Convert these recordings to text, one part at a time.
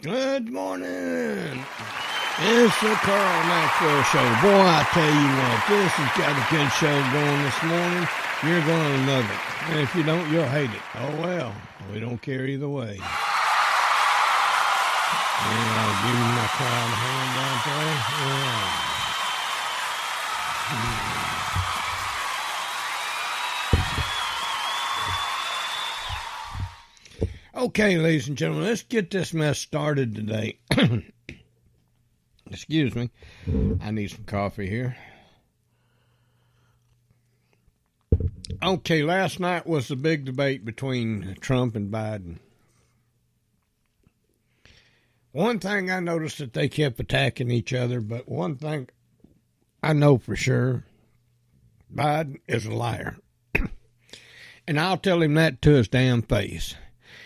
Good morning. It's the Carl Maxwell Show. Boy, I tell you what, this has got a good show going this morning. You're going to love it. And if you don't, you'll hate it. Oh, well, we don't care either way. And I'll give you my crowd hand out there. Yeah. Okay, ladies and gentlemen, let's get this mess started today. Excuse me. I need some coffee here. Okay, last night was the big debate between Trump and Biden. One thing I noticed that they kept attacking each other, but one thing I know for sure, Biden is a liar. And I'll tell him that to his damn face.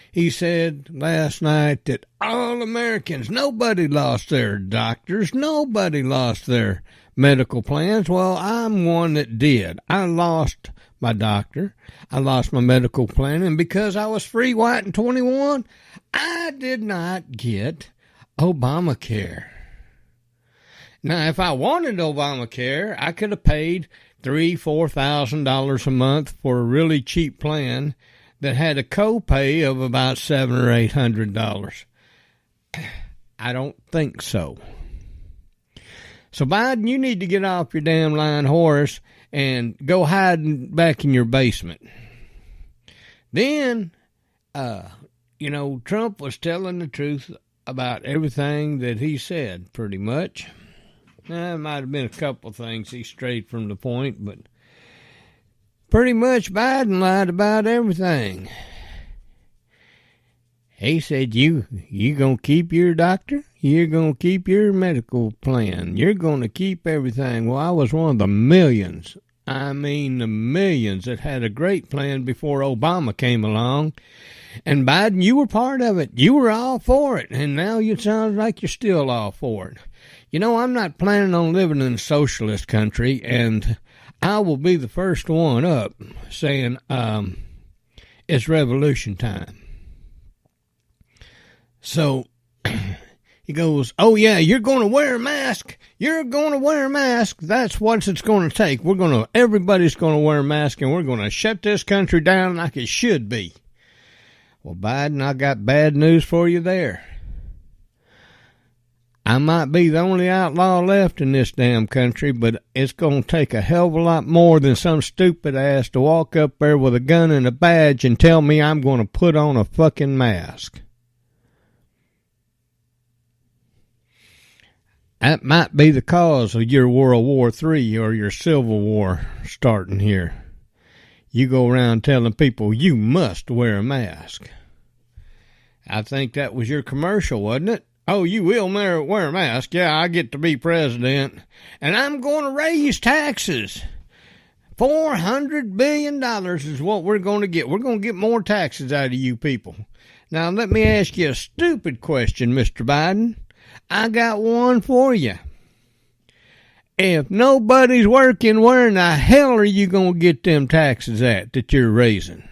He said last night that all Americans, nobody lost their doctors, nobody lost their medical plans. Well, I'm one that did. I lost my doctor. I lost my medical plan. And because I was free, white, and 21, I did not get Obamacare. Now, if I wanted Obamacare, I could have paid $3,000-$4,000 a month for a really cheap plan that had a copay of about $700 or $800. I don't think so. So, Biden, you need to get off your damn lying horse and go hide back in your basement. Then, Trump was telling the truth about everything that he said, pretty much. There might have been a couple things he strayed from the point, but pretty much Biden lied about everything. He said, you going to keep your doctor? You're going to keep your medical plan. You're going to keep everything. Well, I was one of the millions. I mean the millions that had a great plan before Obama came along. And Biden, you were part of it. You were all for it. And now you sound like you're still all for it. You know, I'm not planning on living in a socialist country, and I will be the first one up saying it's revolution time. So he goes, oh, yeah, you're going to wear a mask. You're going to wear a mask. That's what it's going to take. Everybody's going to wear a mask, and we're going to shut this country down like it should be. Well, Biden, I got bad news for you there. I might be the only outlaw left in this damn country, but it's going to take a hell of a lot more than some stupid ass to walk up there with a gun and a badge and tell me I'm going to put on a fucking mask. That might be the cause of your World War III or your Civil War starting here. You go around telling people you must wear a mask. I think that was your commercial, wasn't it? Oh, you will wear a mask. Yeah, I get to be president. And I'm going to raise taxes. $400 billion is what we're going to get. We're going to get more taxes out of you people. Now, let me ask you a stupid question, Mr. Biden. I got one for you. If nobody's working, where in the hell are you going to get them taxes at that you're raising?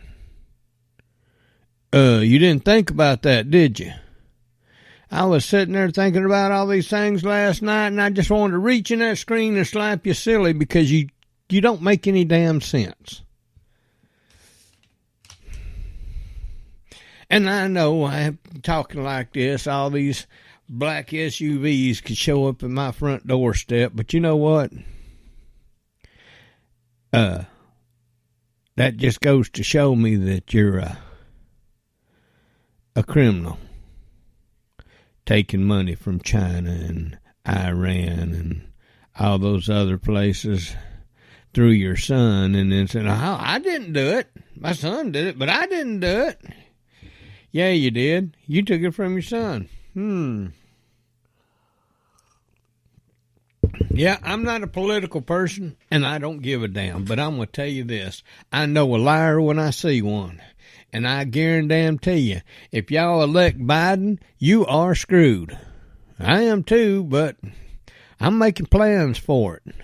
You didn't think about that, did you? I was sitting there thinking about all these things last night, and I just wanted to reach in that screen and slap you silly because you don't make any damn sense. And I know I'm talking like this, all these black SUVs could show up at my front doorstep, but you know what? That just goes to show me that you're a criminal. Taking money from China and Iran and all those other places through your son, and then saying, oh, I didn't do it. My son did it, but I didn't do it. Yeah, you did. You took it from your son. Yeah, I'm not a political person, and I don't give a damn, but I'm going to tell you this. I know a liar when I see one. And I guarantee you, if y'all elect Biden, you are screwed. I am too, but I'm making plans for it.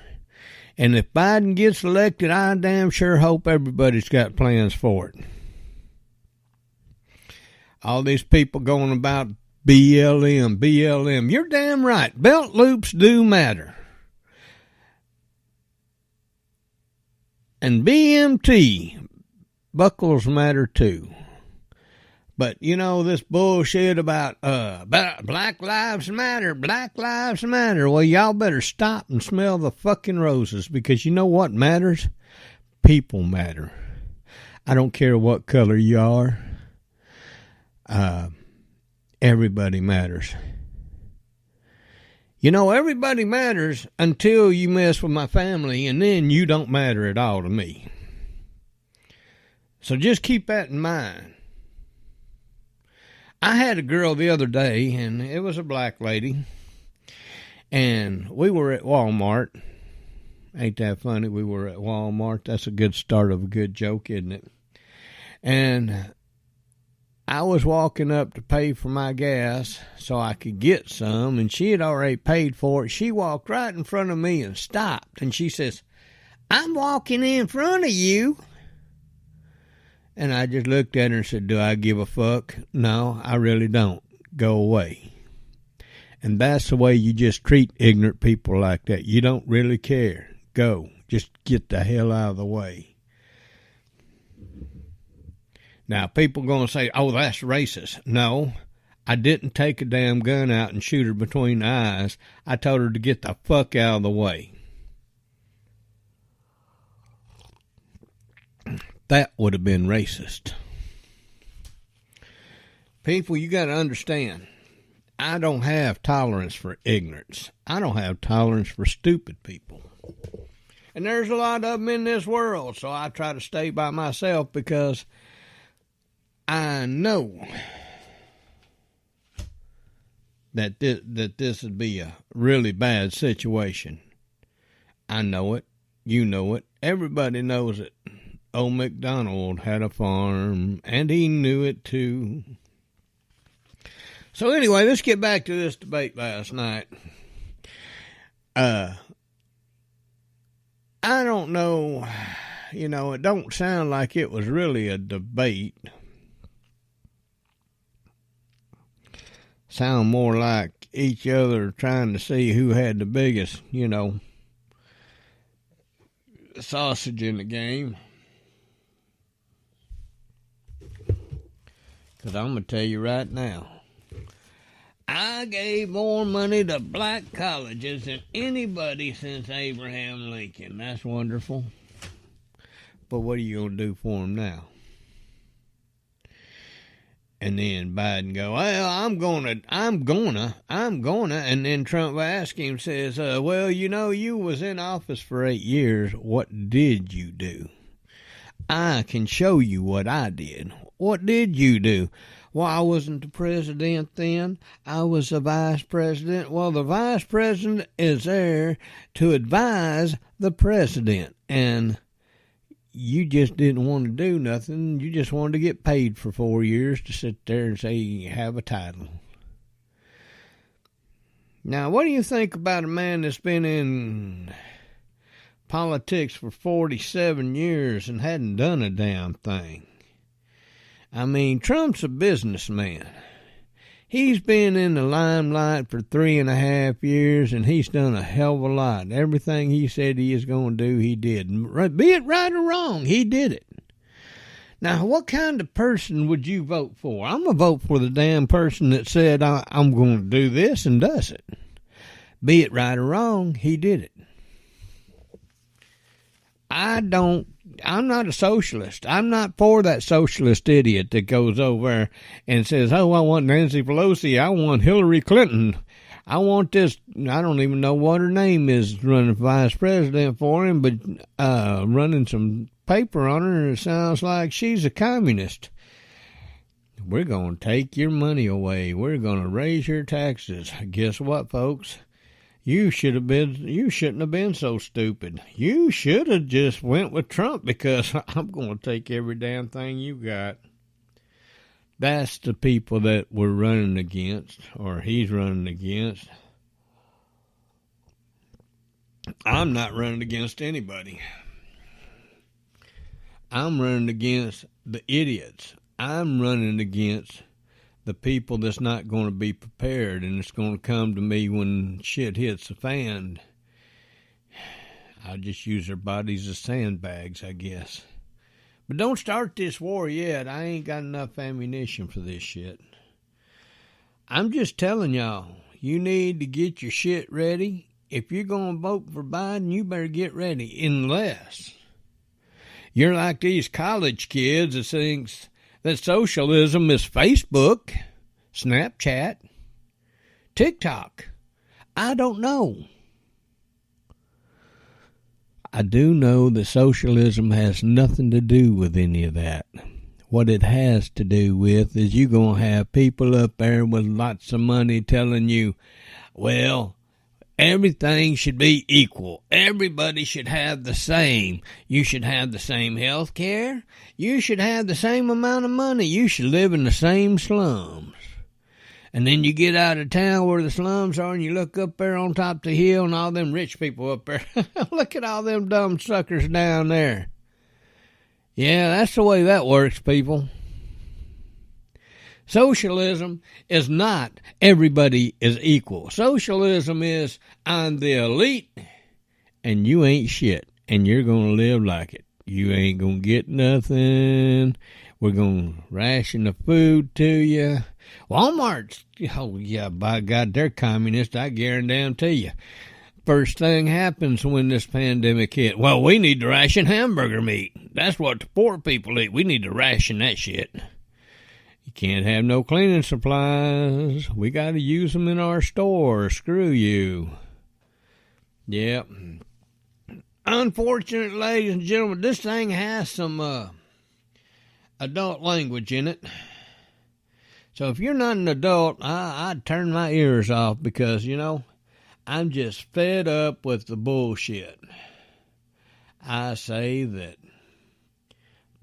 And if Biden gets elected, I damn sure hope everybody's got plans for it. All these people going about BLM, BLM. You're damn right. Belt loops do matter. And BMT, buckles matter too. But, you know, this bullshit about Black Lives Matter, Black Lives Matter. Well, y'all better stop and smell the fucking roses, because you know what matters? People matter. I don't care what color you are. Everybody matters. You know, everybody matters until you mess with my family, and then you don't matter at all to me. So just keep that in mind. I had a girl the other day, and it was a black lady, and we were at Walmart. Ain't that funny? We were at Walmart. That's a good start of a good joke, isn't it? And I was walking up to pay for my gas so I could get some, and she had already paid for it. She walked right in front of me and stopped, and she says, "I'm walking in front of you." And I just looked at her and said, "Do I give a fuck? No, I really don't. Go away." And that's the way you just treat ignorant people like that. You don't really care. Go. Just get the hell out of the way. Now, people going to say, "Oh, that's racist." No, I didn't take a damn gun out and shoot her between the eyes. I told her to get the fuck out of the way. That would have been racist. People, you got to understand, I don't have tolerance for ignorance. I don't have tolerance for stupid people. And there's a lot of them in this world, so I try to stay by myself, because I know that this would be a really bad situation. I know it. You know it. Everybody knows it. Old MacDonald had a farm, and he knew it too. So anyway, let's get back to this debate last night. I don't know, you know, it don't sound like it was really a debate. Sound more like each other trying to see who had the biggest, you know, sausage in the game. Because I'm going to tell you right now, I gave more money to black colleges than anybody since Abraham Lincoln. That's wonderful. But what are you going to do for them now? And then Biden go, "Well, I'm gonna. And then Trump asked him, says, "Well, you know, you was in office for 8 years. What did you do? I can show you what I did." What did you do? "Well, I wasn't the president then. I was the vice president." Well, the vice president is there to advise the president. And you just didn't want to do nothing. You just wanted to get paid for 4 years to sit there and say you have a title. Now, what do you think about a man that's been in politics for 47 years and hadn't done a damn thing? I mean, Trump's a businessman. He's been in the limelight for 3.5 years, and he's done a hell of a lot. Everything he said he was going to do, he did. Be it right or wrong, he did it. Now, what kind of person would you vote for? I'm going to vote for the damn person that said, "I'm going to do this," and does it. Be it right or wrong, he did it. I'm not a socialist. I'm not for that socialist idiot that goes over and says, "Oh, I want Nancy Pelosi. I want Hillary Clinton. I want this." I don't even know what her name is running for vice president for him, but running some paper on her, and it sounds like she's a communist. We're going to take your money away. We're going to raise your taxes. Guess what, folks? You shouldn't have been so stupid. You should have just went with Trump, because I'm going to take every damn thing you got. That's the people that we're running against, or he's running against. I'm not running against anybody. I'm running against the idiots. I'm running against the people that's not going to be prepared, and it's going to come to me when shit hits the fan. I'll just use their bodies as sandbags, I guess. But don't start this war yet. I ain't got enough ammunition for this shit. I'm just telling y'all, you need to get your shit ready. If you're going to vote for Biden, you better get ready. Unless you're like these college kids that thinks that socialism is Facebook, Snapchat, TikTok. I don't know. I do know that socialism has nothing to do with any of that. What it has to do with is you're going to have people up there with lots of money telling you, well, everything should be equal. Everybody should have the same. You should have the same health care. You should have the same amount of money. You should live in the same slums. And then you get out of town where the slums are and you look up there on top of the hill and all them rich people up there. Look at all them dumb suckers down there. Yeah, that's the way that works, people. Socialism is not everybody is equal. Socialism is I'm the elite and you ain't shit and you're going to live like it. You ain't going to get nothing. We're going to ration the food to you. Walmart's, oh yeah, by God, they're communist, I guarantee you. First thing happens when this pandemic hit, well, we need to ration hamburger meat. That's what the poor people eat. We need to ration that shit. You can't have no cleaning supplies. We got to use them in our store. Screw you. Yep. Unfortunately, ladies and gentlemen, this thing has some adult language in it. So if you're not an adult, I'd turn my ears off because, you know, I'm just fed up with the bullshit. I say that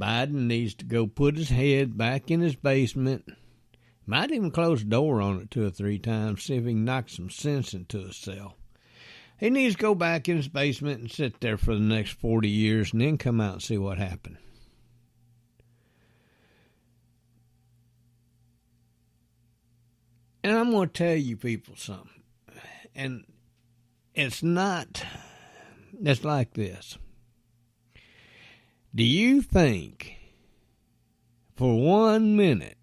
Biden needs to go put his head back in his basement. Might even close the door on it 2 or 3 times, see if he can knock some sense into himself. He needs to go back in his basement and sit there for the next 40 years and then come out and see what happened. And I'm going to tell you people something. And it's like this. Do you think for 1 minute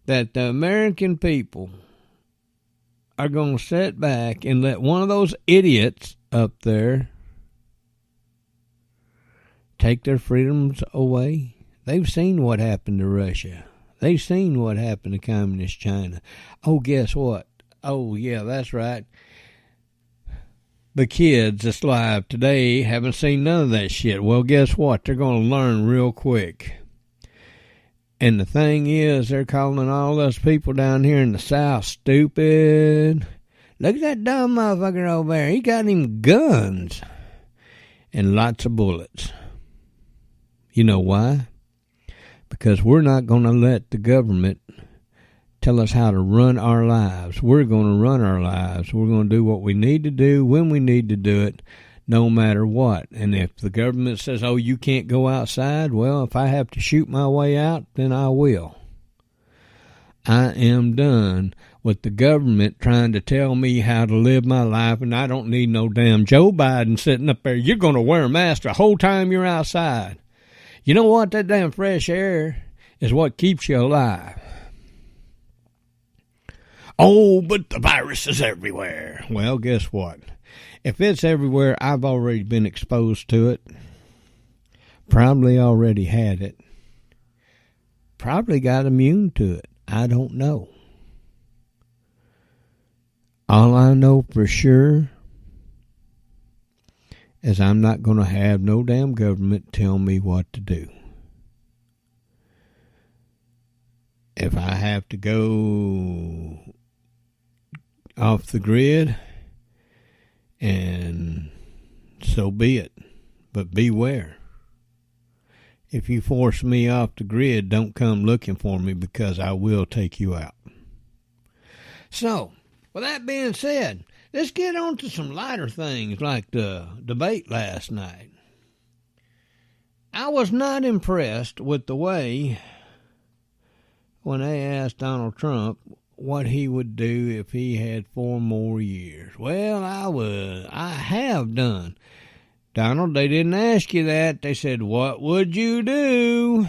that the American people are going to sit back and let one of those idiots up there take their freedoms away? They've seen what happened to Russia. They've seen what happened to communist China. Oh, guess what? Oh, yeah, that's right. The kids that's alive today haven't seen none of that shit. Well, guess what? They're going to learn real quick. And the thing is, they're calling all us people down here in the South stupid. Look at that dumb motherfucker over there. He got him guns and lots of bullets. You know why? Because we're not going to let the government tell us how to run our lives. We're going to run our lives. We're going to do what we need to do when we need to do it, no matter what. And if the government says, oh, you can't go outside, well, if I have to shoot my way out, then I will. I am done with the government trying to tell me how to live my life, and I don't need no damn Joe Biden sitting up there. You're going to wear a mask the whole time you're outside. You know what? That damn fresh air is what keeps you alive. Oh, but the virus is everywhere. Well, guess what? If it's everywhere, I've already been exposed to it. Probably already had it. Probably got immune to it. I don't know. All I know for sure is I'm not going to have no damn government tell me what to do. If I have to go off the grid, and so be it. But beware. If you force me off the grid, don't come looking for me because I will take you out. So, with that being said, let's get on to some lighter things like the debate last night. I was not impressed with the way when they asked Donald Trump what he would do if he had 4 more years. Well, I have done. Donald, they didn't ask you that. They said, what would you do?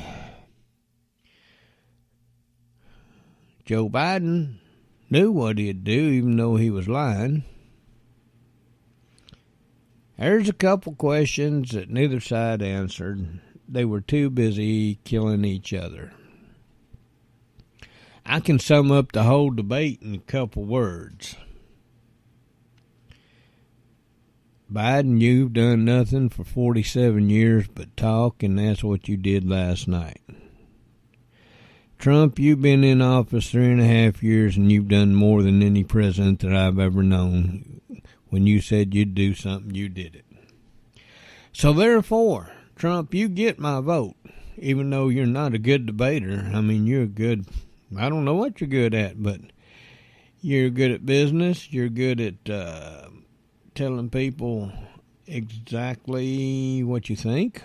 Joe Biden knew what he'd do, even though he was lying. There's a couple questions that neither side answered. They were too busy killing each other. I can sum up the whole debate in a couple words. Biden, you've done nothing for 47 years but talk, and that's what you did last night. Trump, you've been in office 3.5 years, and you've done more than any president that I've ever known. When you said you'd do something, you did it. So therefore, Trump, you get my vote, even though you're not a good debater. I mean, you're good. I don't know what you're good at, but you're good at business. You're good at telling people exactly what you think,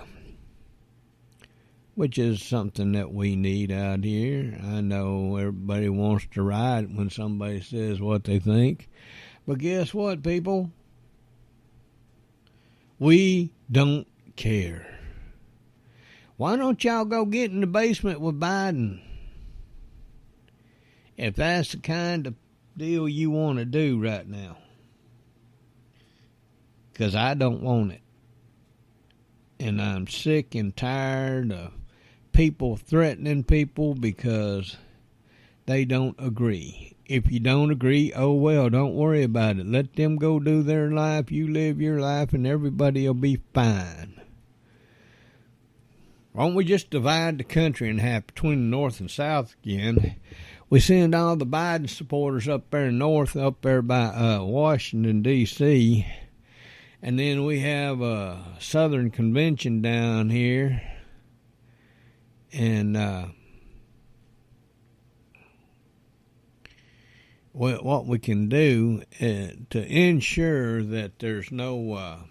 which is something that we need out here. I know everybody wants to riot when somebody says what they think, but guess what, people? We don't care. Why don't y'all go get in the basement with Biden? If that's the kind of deal you want to do right now. Because I don't want it. And I'm sick and tired of people threatening people because they don't agree. If you don't agree, oh well, don't worry about it. Let them go do their life. You live your life and everybody will be fine. Why don't we just divide the country in half between the North and South again? We send all the Biden supporters up there north, up there by Washington, D.C., and then we have a Southern Convention down here, and what we can do to ensure that there's no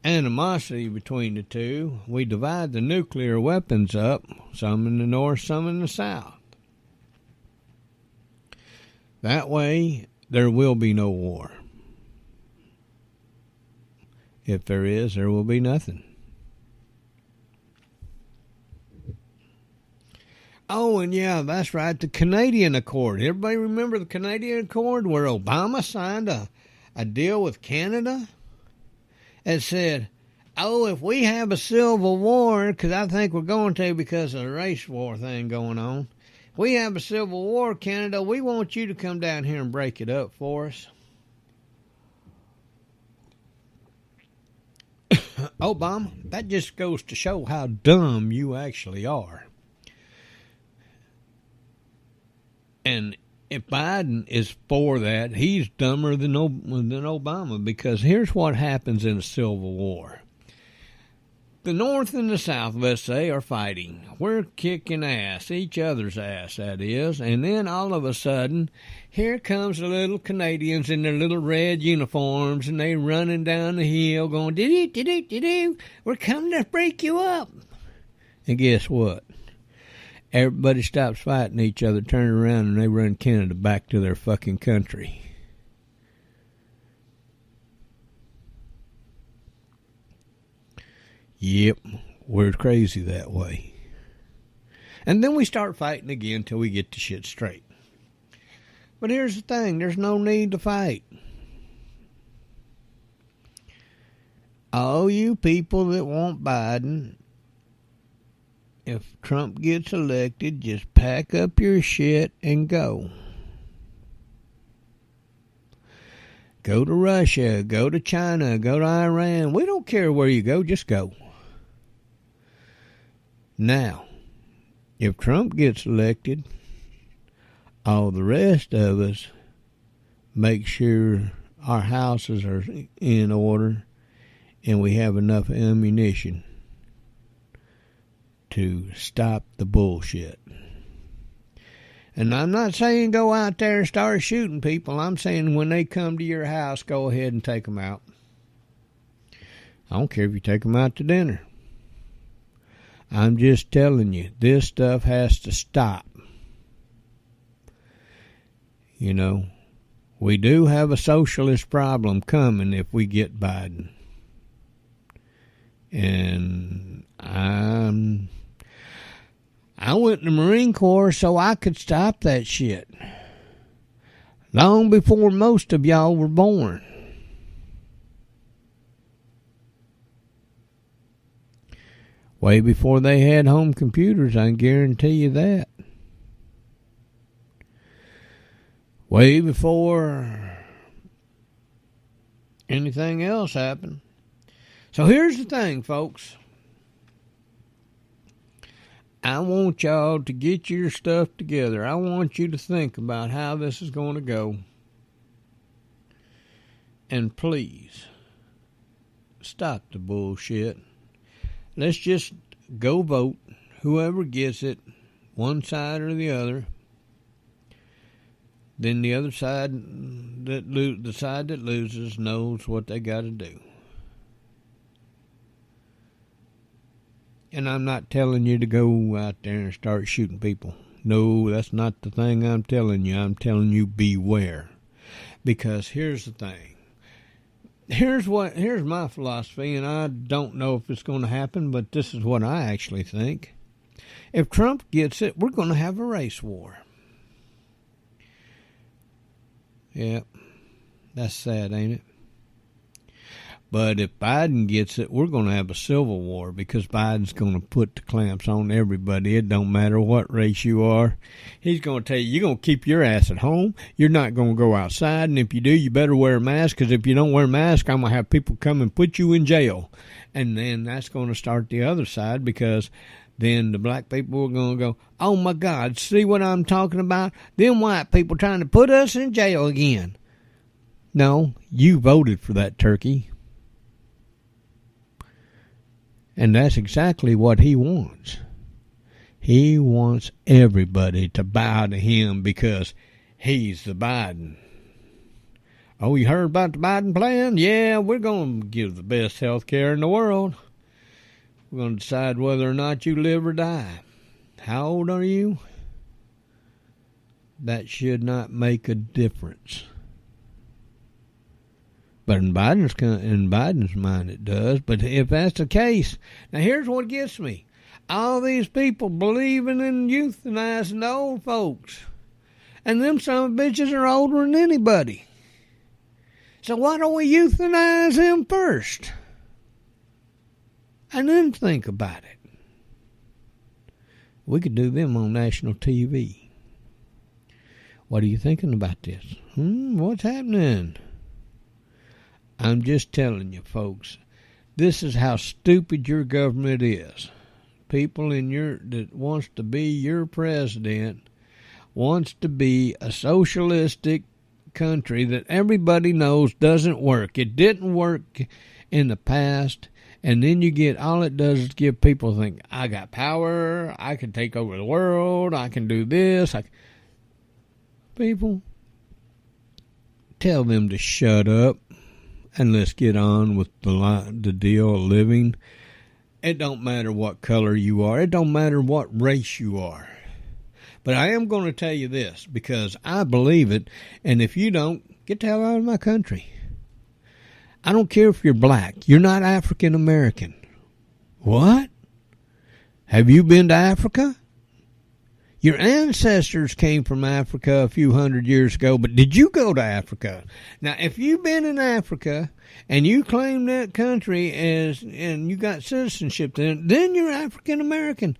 animosity between the two, we divide the nuclear weapons up, some in the north, some in the south. That way, there will be no war. If there is, there will be nothing. Oh, and yeah, that's right, the Canadian Accord. Everybody remember the Canadian Accord where Obama signed a deal with Canada? It said, oh, if we have a civil war, because I think we're going to because of the race war thing going on, if we have a civil war, Canada, we want you to come down here and break it up for us. Obama, that just goes to show how dumb you actually are. And if Biden is for that, he's dumber than Obama, because here's what happens in a civil war. The North and the South, let's say, are fighting. We're kicking ass, each other's ass, that is. And then all of a sudden, here comes the little Canadians in their little red uniforms, and they running down the hill going, doo-doo-doo-doo-doo, we're coming to break you up. And guess what? Everybody stops fighting each other, turn around, and they run Canada back to their fucking country. Yep, we're crazy that way. And then we start fighting again till we get the shit straight. But here's the thing, there's no need to fight. All you people that want Biden, if Trump gets elected, just pack up your shit and go. Go to Russia, go to China, go to Iran. We don't care where you go, just go. Now, if Trump gets elected, all the rest of us make sure our houses are in order and we have enough ammunition to stop the bullshit. And I'm not saying go out there and start shooting people. I'm saying when they come to your house, go ahead and take them out. I don't care if you take them out to dinner. I'm just telling you, this stuff has to stop. You know, we do have a socialist problem coming if we get Biden. And I went in the Marine Corps so I could stop that shit. Long before most of y'all were born. Way before they had home computers, I can guarantee you that. Way before anything else happened. So here's the thing, folks. I want y'all to get your stuff together. I want you to think about how this is going to go. And please, stop the bullshit. Let's just go vote. Whoever gets it, one side or the other. Then the other side, the side that loses, knows what they got to do. And I'm not telling you to go out there and start shooting people. No, that's not the thing I'm telling you. I'm telling you beware. Because here's the thing. Here's my philosophy, and I don't know if it's going to happen, but this is what I actually think. If Trump gets it, we're going to have a race war. Yeah, that's sad, ain't it? But if Biden gets it, we're going to have a civil war because Biden's going to put the clamps on everybody. It don't matter what race you are. He's going to tell you, you're going to keep your ass at home. You're not going to go outside. And if you do, you better wear a mask because if you don't wear a mask, I'm going to have people come and put you in jail. And then that's going to start the other side because then the black people are going to go, oh, my God, see what I'm talking about? Them white people trying to put us in jail again. No, you voted for that turkey. And that's exactly what he wants. He wants everybody to bow to him because he's the Biden. Oh, you heard about the Biden plan? Yeah, we're going to give the best health care in the world. We're going to decide whether or not you live or die. How old are you? That should not make a difference. But in Biden's mind it does. But if that's the case, now here's what gets me. All these people believing in euthanizing the old folks. And them son of bitches are older than anybody. So why don't we euthanize them first? And then think about it. We could do them on national TV. What are you thinking about this? What's happening? I'm just telling you, folks, this is how stupid your government is. People that wants to be your president wants to be a socialistic country that everybody knows doesn't work. It didn't work in the past, and then all it does is give people think, I got power, I can take over the world, I can do this. People, tell them to shut up. And let's get on with the deal of living. It don't matter what color you are. It don't matter what race you are. But I am going to tell you this because I believe it. And if you don't, get the hell out of my country. I don't care if you're black. You're not African American. What? Have you been to Africa? Your ancestors came from Africa a few hundred years ago, but did you go to Africa? Now, if you've been in Africa and you claim that country and you got citizenship, then you're African American.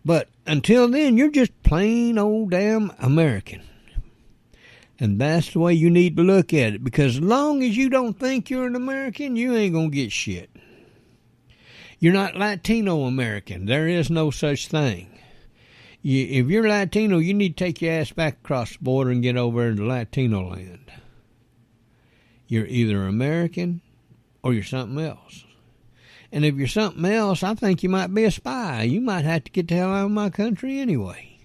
But until then, you're just plain old damn American. And that's the way you need to look at it, because as long as you don't think you're an American, you ain't going to get shit. You're not Latino American. There is no such thing. If you're Latino, you need to take your ass back across the border and get over into Latino land. You're either American or you're something else. And if you're something else, I think you might be a spy. You might have to get the hell out of my country anyway.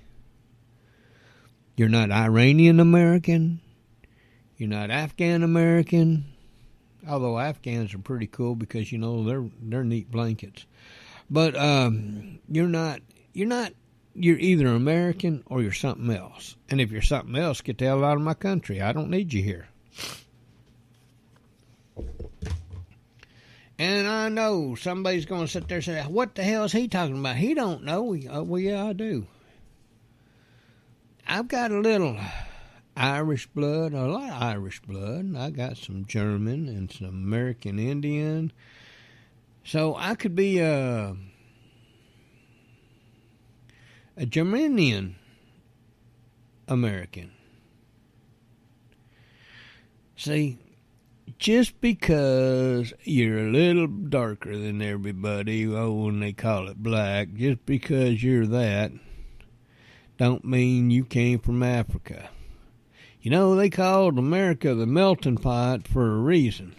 You're not Iranian American. You're not Afghan American. Although Afghans are pretty cool because, they're neat blankets. But you're either American or you're something else. And if you're something else, get the hell out of my country. I don't need you here. And I know somebody's going to sit there and say, what the hell is he talking about? He don't know. Well, yeah, I do. I've got a little Irish blood, a lot of Irish blood. I got some German and some American Indian. So I could be a Germanian American. See, just because you're a little darker than everybody, and they call it black, just because you're that, don't mean you came from Africa. You know, they called America the melting pot for a reason.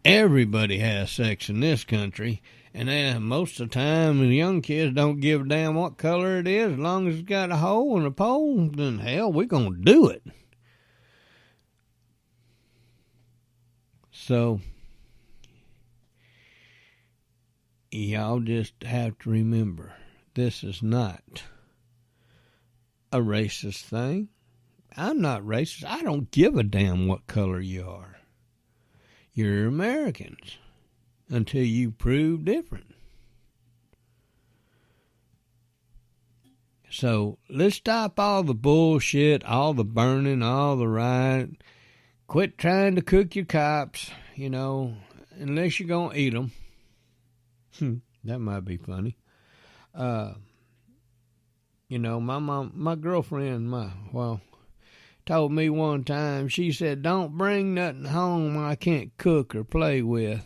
Everybody has sex in this country, and most of the time the young kids don't give a damn what color it is. As long as it's got a hole and a pole, then hell, we're going to do it. So, y'all just have to remember, this is not a racist thing. I'm not racist. I don't give a damn what color you are. You're Americans until you prove different. So let's stop all the bullshit, all the burning, all the riot. Quit trying to cook your cops, unless you're going to eat them. That might be funny. My girlfriend, told me one time, she said, don't bring nothing home I can't cook or play with.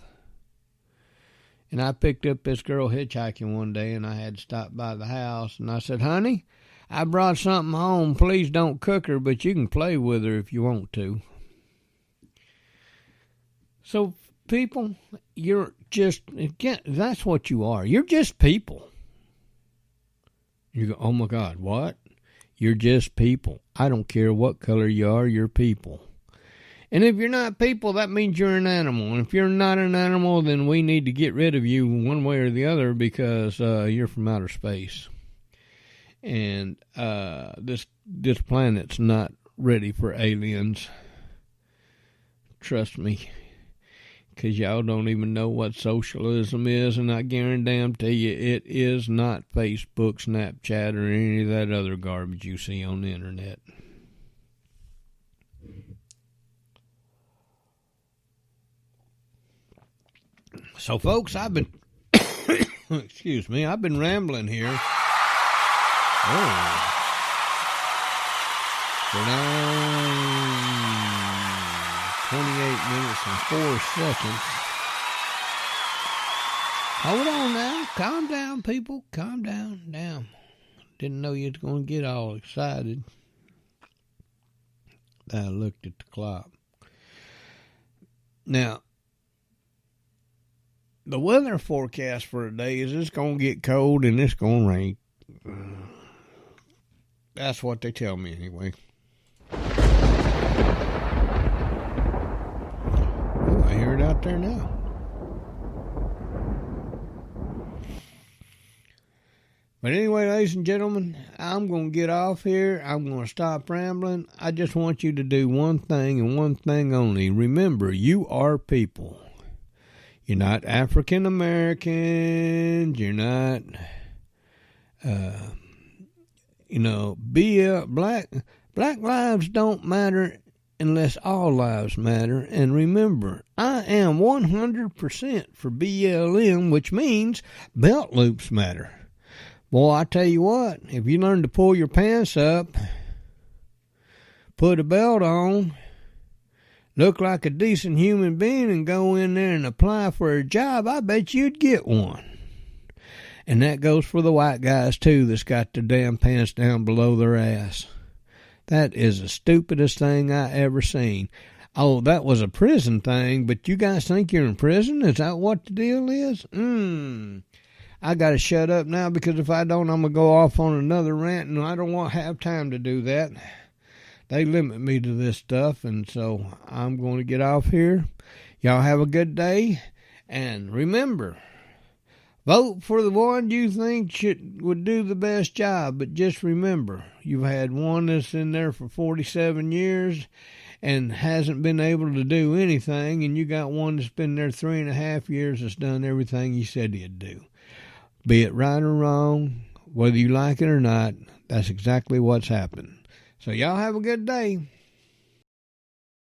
And I picked up this girl hitchhiking one day, and I had to stop by the house, and I said, honey, I brought something home. Please don't cook her, but you can play with her if you want to. So, people, you're just, again, that's what you are. You're just people. You go, oh my God, what? You're just people. I don't care what color you are, you're people. And if you're not people, that means you're an animal. And if you're not an animal, then we need to get rid of you one way or the other because you're from outer space. And this planet's not ready for aliens. Trust me. Because y'all don't even know what socialism is, and I guarantee you it is not Facebook, Snapchat, or any of that other garbage you see on the internet. So, folks, I've been, excuse me, I've been rambling here. Oh. For now, 28 minutes and 4 seconds. Hold on now. Calm down, people. Calm down. Damn. Didn't know you was going to get all excited. I looked at the clock. Now, the weather forecast for today is it's going to get cold and it's going to rain. That's what they tell me anyway. Oh, I hear it out there now. But anyway, ladies and gentlemen, I'm going to get off here. I'm going to stop rambling. I just want you to do one thing and one thing only. Remember, you are people. You're not African Americans. You're not, black lives don't matter unless all lives matter. And remember, I am 100% for BLM, which means belt loops matter. Boy, I tell you what, if you learn to pull your pants up, put a belt on, look like a decent human being and go in there and apply for a job, I bet you'd get one. And that goes for the white guys, too, that's got their damn pants down below their ass. That is the stupidest thing I ever seen. Oh, that was a prison thing, but you guys think you're in prison? Is that what the deal is? I got to shut up now because if I don't, I'm going to go off on another rant, and I don't want to have time to do that. They limit me to this stuff, and so I'm going to get off here. Y'all have a good day, and remember, Vote for the one you think would do the best job, but just remember, you've had one that's in there for 47 years and hasn't been able to do anything, and you got one that's been there 3.5 years that's done everything he said he'd do. Be it right or wrong, whether you like it or not, that's exactly what's happened. So y'all have a good day.